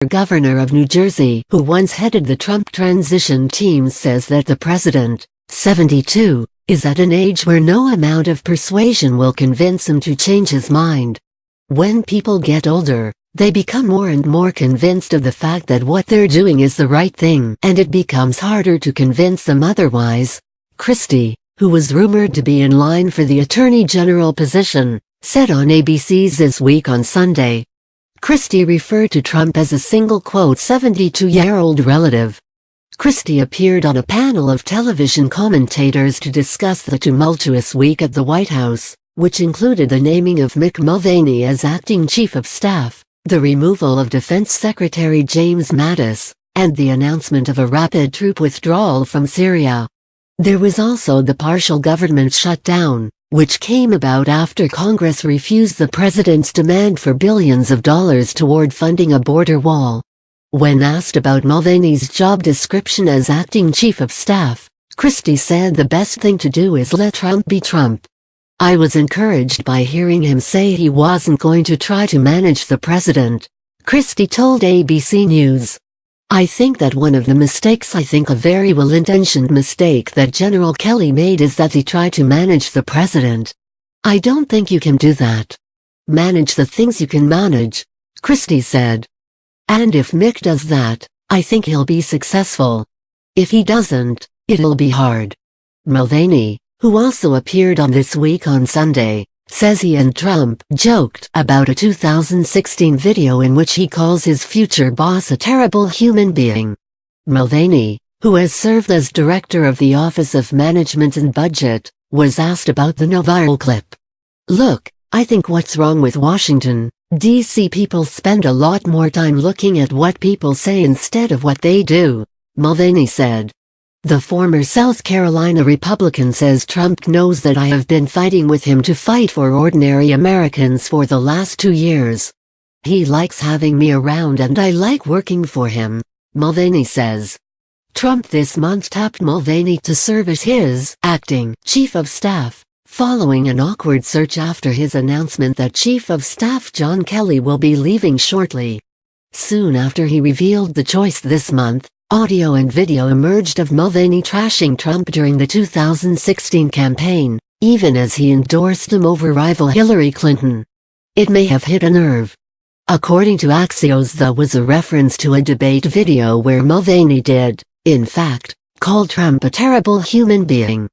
governor of New Jersey, who once headed the Trump transition team, says that the president, 72, is at an age where no amount of persuasion will convince him to change his mind. When people get older, they become more and more convinced of the fact that what they're doing is the right thing, and it becomes harder to convince them otherwise. Christie, who was rumored to be in line for the Attorney General position, said on ABC's This Week on Sunday. Christie referred to Trump as a single, quote, 72-year-old relative. Christie appeared on a panel of television commentators to discuss the tumultuous week at the White House, which included the naming of Mick Mulvaney as acting chief of staff, the removal of Defense Secretary James Mattis, and the announcement of a rapid troop withdrawal from Syria. There was also the partial government shutdown, which came about after Congress refused the president's demand for billions of dollars toward funding a border wall. When asked about Mulvaney's job description as acting chief of staff, Christie said the best thing to do is let Trump be Trump. I was encouraged by hearing him say he wasn't going to try to manage the president, Christie told ABC News. I think that one of the mistakes, I think a very well-intentioned mistake that General Kelly made, is that he tried to manage the president. I don't think you can do that. Manage the things you can manage, Christie said. And if Mick does that, I think he'll be successful. If he doesn't, it'll be hard. Mulvaney, who also appeared on This Week on Sunday, says he and Trump joked about a 2016 video in which he calls his future boss a terrible human being. Mulvaney, who has served as director of the Office of Management and Budget, was asked about the now viral clip. Look, I think what's wrong with Washington, D.C. people spend a lot more time looking at what people say instead of what they do, Mulvaney said. The former South Carolina Republican says Trump knows that I have been fighting with him to fight for ordinary Americans for the last 2 years. He likes having me around and I like working for him, Mulvaney says. Trump this month tapped Mulvaney to serve as his acting chief of staff, following an awkward search after his announcement that Chief of Staff John Kelly will be leaving shortly. Soon after he revealed the choice this month, audio and video emerged of Mulvaney trashing Trump during the 2016 campaign, even as he endorsed him over rival Hillary Clinton. It may have hit a nerve. According to Axios, there was a reference to a debate video where Mulvaney did, in fact, call Trump a terrible human being.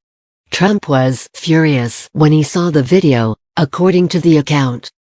Trump was furious when he saw the video, according to the account.